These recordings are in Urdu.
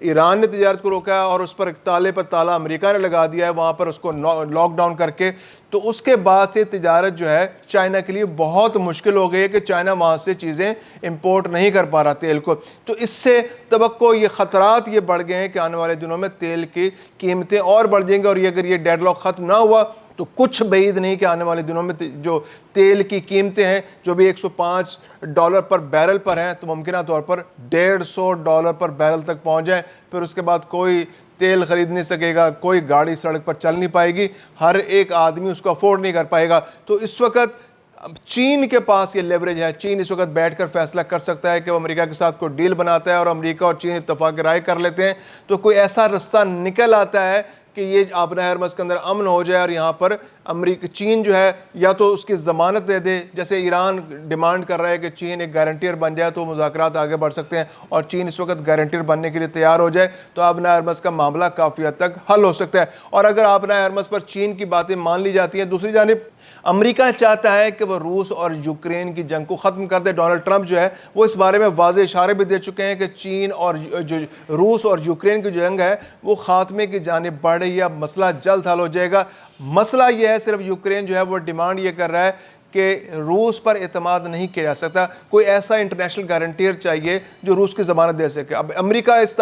ایران نے تجارت کو روکا ہے اور اس پر ایک تالے پر تالا امریکہ نے لگا دیا ہے وہاں پر اس کو لاک ڈاؤن کر کے، تو اس کے بعد سے تجارت جو ہے چائنا کے لیے بہت مشکل ہو گئی ہے کہ چائنا وہاں سے چیزیں امپورٹ نہیں کر پا رہا تیل کو. تو اس سے توقع یہ خطرات یہ بڑھ گئے ہیں کہ آنے والے دنوں میں تیل کی قیمتیں اور بڑھ جائیں گی، اور یہ اگر یہ ڈیڈ لاک ختم نہ ہوا تو کچھ بعید نہیں کہ آنے والے دنوں میں جو تیل کی قیمتیں ہیں جو بھی $105 پر بیرل پر ہیں تو ممکنہ طور پر $150 پر بیرل تک پہنچ جائیں. پھر اس کے بعد کوئی تیل خرید نہیں سکے گا، کوئی گاڑی سڑک پر چل نہیں پائے گی، ہر ایک آدمی اس کو افورڈ نہیں کر پائے گا. تو اس وقت چین کے پاس یہ لیوریج ہے. چین اس وقت بیٹھ کر فیصلہ کر سکتا ہے کہ وہ امریکہ کے ساتھ کوئی ڈیل بناتا ہے اور امریکہ اور چین اتفاق رائے کر لیتے ہیں تو کوئی ایسا رستہ نکل آتا ہے کہ یہ آبنۂ ہرمز کے اندر امن ہو جائے، اور یہاں پر چین جو ہے یا تو اس کی ضمانت دے دے، جیسے ایران ڈیمانڈ کر رہا ہے کہ چین ایک گارنٹیر بن جائے تو مذاکرات آگے بڑھ سکتے ہیں، اور چین اس وقت گارنٹیر بننے کے لیے تیار ہو جائے تو آبنۂ ہرمز کا معاملہ کافی حد تک حل ہو سکتا ہے. اور اگر آبنۂ ہرمز پر چین کی باتیں مان لی جاتی ہیں، دوسری جانب امریکہ چاہتا ہے کہ وہ روس اور یوکرین کی جنگ کو ختم کر دے. ڈونلڈ ٹرمپ جو ہے وہ اس بارے میں واضح اشارے بھی دے چکے ہیں کہ چین اور روس اور یوکرین کی جنگ ہے وہ خاتمے کی جانب بڑھ رہی ہے، اب مسئلہ جلد حل ہو جائے گا. مسئلہ یہ ہے صرف یوکرین جو ہے وہ ڈیمانڈ یہ کر رہا ہے کہ روس پر اعتماد نہیں کیا جا سکتا، کوئی ایسا انٹرنیشنل گارنٹیر چاہیے جو روس کی ضمانت دے سکے. اب امریکہ اس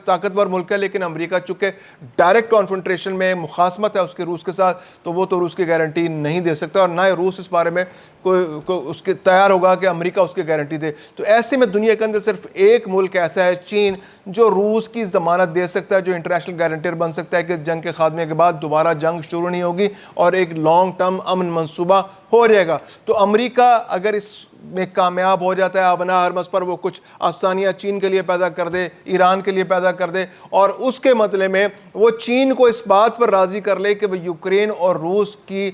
طاقتور ملک ہے، لیکن امریکہ چونکہ ڈائریکٹ کانفرنٹریشن میں مخاصمت ہے اس کے روس کے ساتھ، تو وہ تو روس کی گارنٹی نہیں دے سکتا، اور نہ ہی روس اس بارے میں کوئی اس کے تیار ہوگا کہ امریکہ اس کی گارنٹی دے. تو ایسے میں دنیا کے اندر صرف ایک ملک ایسا ہے، چین، جو روس کی ضمانت دے سکتا ہے، جو انٹرنیشنل گارنٹیر بن سکتا ہے کہ جنگ کے خاتمے کے بعد دوبارہ جنگ شروع نہیں ہوگی اور ایک لانگ ٹرم امن منصوبہ ہو جائے گا. تو امریکہ اگر اس میں کامیاب ہو جاتا ہے آبنۂ ہرمز پر، وہ کچھ آسانیاں چین کے لیے پیدا کر دے، ایران کے لیے پیدا کر دے، اور اس کے بدلے میں وہ چین کو اس بات پر راضی کر لے کہ وہ یوکرین اور روس کی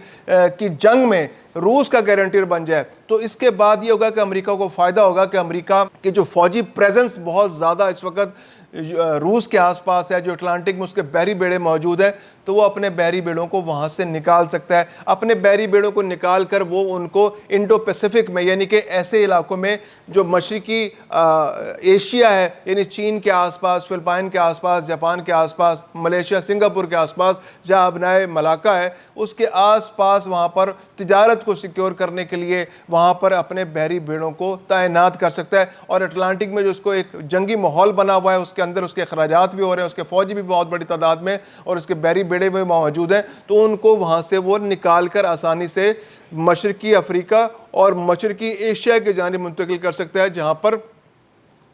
جنگ میں روس کا گارنٹیر بن جائے، تو اس کے بعد یہ ہوگا کہ امریکہ کو فائدہ ہوگا کہ امریکہ کے جو فوجی پریزنس بہت زیادہ اس وقت روس کے آس پاس ہے، جو اٹلانٹک میں اس کے بحری بیڑے موجود ہیں، تو وہ اپنے بحری بیڑوں کو وہاں سے نکال سکتا ہے. اپنے بحری بیڑوں کو نکال کر وہ ان کو انڈو پیسیفک میں، یعنی کہ ایسے علاقوں میں جو مشرقی ایشیا ہے، یعنی چین کے آس پاس، فلپائن کے آس پاس، جاپان کے آس پاس، ملیشیا، سنگاپور کے آس پاس، جہاں آبنائے ملاقہ ہے، اس کے آس پاس وہاں پر تجارت کو سیکیور کرنے کے لیے وہاں پر اپنے بحری بیڑوں کو تعینات کر سکتا ہے. اور اٹلانٹک میں جو اس کو ایک جنگی ماحول بنا ہوا ہے، اس کے اندر اس کے اخراجات بھی ہو رہے ہیں، اس کے فوجی بھی بہت بڑی تعداد میں اور اس کے بحری بیڑے میں موجود ہیں، تو ان کو وہاں سے وہ نکال کر آسانی سے مشرقی افریقہ اور مشرقی ایشیا کی جانب منتقل کر سکتا ہے، جہاں پر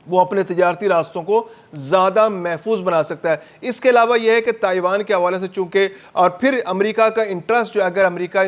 وہ اپنے تجارتی راستوں کو زیادہ محفوظ بنا سکتا ہے. اس کے علاوہ یہ ہے کہ تائیوان کے حوالے سے چونکہ، اور پھر امریکہ کا انٹرسٹ جو اگر امریکہ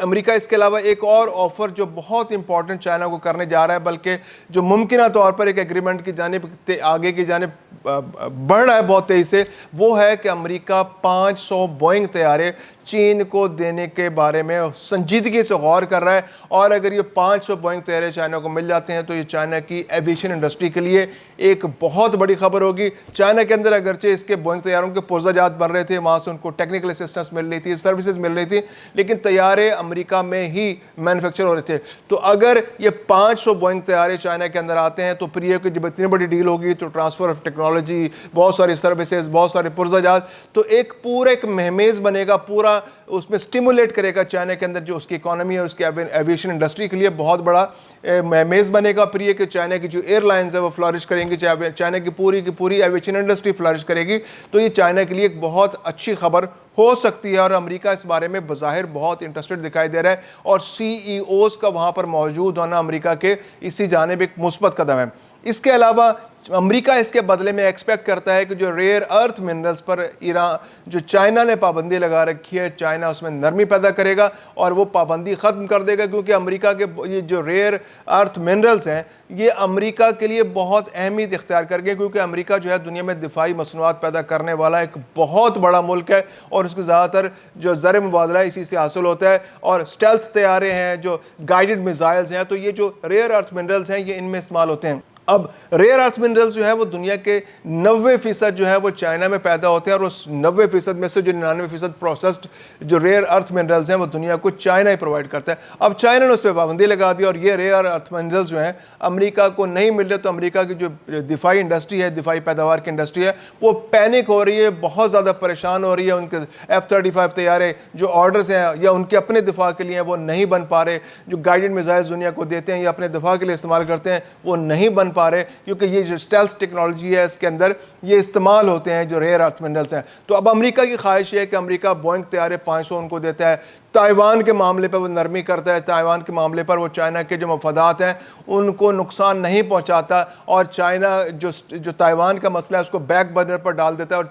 امریکہ اس کے علاوہ ایک اور آفر جو بہت امپورٹنٹ چائنا کو کرنے جا رہا ہے، بلکہ جو ممکنہ طور پر ایک ایگریمنٹ کی جانب آگے کی جانب بڑھ رہا ہے بہت تیزی سے، وہ ہے کہ امریکہ 500 بوئنگ طیارے چین کو دینے کے بارے میں سنجیدگی سے غور کر رہا ہے. اور اگر یہ 500 بوئنگ طیارے چائنا کو مل جاتے ہیں تو یہ چائنا کی ایویشن انڈسٹری کے لیے ایک بہت بڑی خبر ہوگی. چائنا کے اندر اگرچہ اس کے بوئنگ طیاروں کے پرزہ جات بن رہے تھے، وہاں سے ان کو ٹیکنیکل اسسٹنس مل رہی تھی، سروسز مل رہی تھی، لیکن طیارے امریکہ میں ہی مینوفیکچر ہو رہے تھے. تو اگر یہ 500 بوئنگ طیارے چائنا کے اندر آتے ہیں تو پھر یہ کہ جب اتنی بڑی ڈیل ہوگی تو ٹرانسفر آف ٹیکنالوجی، بہت ساری سروسز، بہت سارے پرزہ جات، تو ایک مہمیز بنے گا، پورا اس میں سٹیمولیٹ کرے گا چائنا کے اندر جو اس کی اکانومی اور اس کی ایویشن انڈسٹری کے لیے بہت بڑا مہمیز بنے گا. پھر یہ کہ چائنا کی جو ایئر لائنز ہے وہ فلورش کریں گی، چائنا کی پوری ایویشن انڈسٹری فلورش کرے گی. تو یہ چائنا کے لیے ایک بہت اچھی خبر ہو سکتی ہے، اور امریکہ اس بارے میں بظاہر بہت انٹرسٹڈ دکھائی دے رہا ہے، اور سی ای اوز کا وہاں پر موجود ہونا امریکہ کے اسی جانب ایک مثبت قدم ہے. اس کے علاوہ امریکہ اس کے بدلے میں ایکسپیکٹ کرتا ہے کہ جو ریئر ارتھ منرلز پر ایران جو چائنا نے پابندی لگا رکھی ہے، چائنا اس میں نرمی پیدا کرے گا اور وہ پابندی ختم کر دے گا، کیونکہ امریکہ کے یہ جو ریئر ارتھ منرلز ہیں یہ امریکہ کے لیے بہت اہمیت اختیار کر گئے، کیونکہ امریکہ جو ہے دنیا میں دفاعی مصنوعات پیدا کرنے والا ایک بہت بڑا ملک ہے، اور اس کے زیادہ تر جو زر مبادلہ ہے اسی سے حاصل ہوتا ہے. اور اسٹیلتھ طیارے ہیں، جو گائیڈڈ میزائلز ہیں، تو یہ جو ریئر ارتھ منرلز ہیں یہ ان میں استعمال ہوتے ہیں. اب ریئر ارتھ منرلز جو ہے وہ دنیا کے 90% جو ہے وہ چائنا میں پیدا ہوتے ہیں، اور اس 90% میں سے جو 99% پروسیسڈ جو ریئر ارتھ منرلز ہیں وہ دنیا کو چائنا ہی پرووائڈ کرتا ہے۔ اب چائنا نے اس پہ پابندی لگا دی، اور یہ ریئر ارتھ منرلز جو ہیں امریکہ کو نہیں مل رہے، تو امریکہ کی جو دفاعی انڈسٹری ہے، دفاعی پیداوار کی انڈسٹری ہے، وہ پینک ہو رہی ہے، بہت زیادہ پریشان ہو رہی ہے۔ ان کے F-35 طیارے جو آرڈرز ہیں یا ان کے اپنے دفاع کے لیے وہ نہیں بن پا رہے، جو گائیڈڈ میزائلز دنیا کو دیتے ہیں یا اپنے دفاع کے لیے استعمال کرتے ہیں وہ نہیں بن پا رہے، کیونکہ یہ جو اسٹیلتھ ٹیکنالوجی ہے اس کے اندر یہ استعمال ہوتے ہیں جو ریئر ارتھ منرلز ہیں۔ تو اب امریکہ کی خواہش یہ ہے کہ امریکہ بوئنگ طیارے 500 ان کو دیتا ہے، تائیوان کے معاملے پر وہ نرمی کرتا ہے، تائیوان کے معاملے پر وہ چائنا کے جو مفادات ہیں ان کو نقصان نہیں پہنچاتا، اور چائنا جو تائیوان کا مسئلہ ہے اس کو بیک برنر پر ڈال دیتا ہے، اور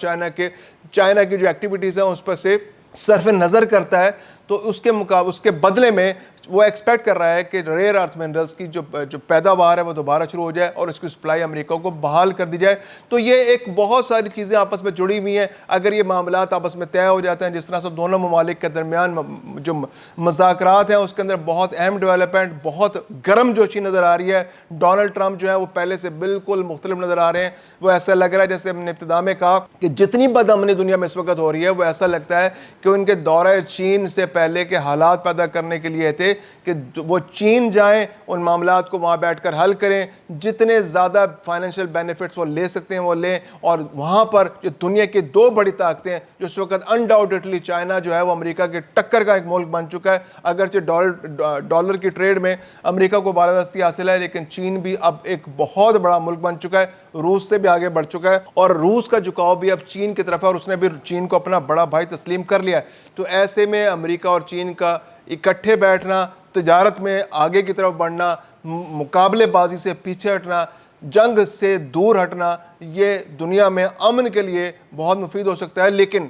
چائنا کی جو ایکٹیویٹیز ہیں اس پر سے صرف نظر کرتا ہے۔ تو اس کے بدلے میں وہ ایکسپیکٹ کر رہا ہے کہ ریئر ارتھ منرلز کی جو پیداوار ہے وہ دوبارہ شروع ہو جائے اور اس کی سپلائی امریکہ کو بحال کر دی جائے۔ تو یہ ایک بہت ساری چیزیں آپس میں جڑی ہوئی ہیں، اگر یہ معاملات آپس میں طے ہو جاتے ہیں، جس طرح سے دونوں ممالک کے درمیان جو مذاکرات ہیں اس کے اندر بہت اہم ڈیولپمنٹ، بہت گرم جوشی نظر آ رہی ہے۔ ڈونلڈ ٹرمپ جو ہے وہ پہلے سے بالکل مختلف نظر آ رہے ہیں، وہ ایسا لگ رہا ہے جیسے ہم نے ابتدا میں کہا کہ جتنی بدامنی دنیا میں اس وقت ہو رہی ہے وہ ایسا لگتا ہے کہ ان کے دورہ چین سے پہلے کے حالات پیدا کرنے کے لیے تھے کہ وہ چین جائیں، ان معاملات کو وہاں بیٹھ کر حل کریں، جتنے زیادہ فائنینشیل بینیفٹس وہ لے سکتے ہیں وہ لیں، اور وہاں پر جو دنیا کی دو بڑی طاقتیں ہیں جو اس وقت انڈاؤٹڈلی چائنا جو ہے وہ امریکہ کے ٹکر کا ایک ملک بن چکا ہے، اگرچہ ڈالر کی ٹریڈ میں امریکہ کو بالادستی حاصل ہے، لیکن چین بھی اب ایک بہت بڑا ملک بن چکا ہے، روس سے بھی آگے بڑھ چکا ہے، اور روس کا جھکاؤ بھی اب چین کی طرف ہے، اور اس نے بھی چین کو اپنا بڑا بھائی تسلیم کر لیا ہے۔ تو ایسے میں امریکہ اور چین کا اکٹھے بیٹھنا، تجارت میں آگے کی طرف بڑھنا، مقابلے بازی سے پیچھے ہٹنا، جنگ سے دور ہٹنا، یہ دنیا میں امن کے لیے بہت مفید ہو سکتا ہے، لیکن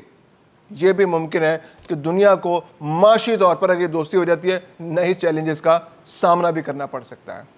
یہ بھی ممکن ہے کہ دنیا کو معاشی طور پر اگر یہ دوستی ہو جاتی ہے نئی چیلنجز کا سامنا بھی کرنا پڑ سکتا ہے۔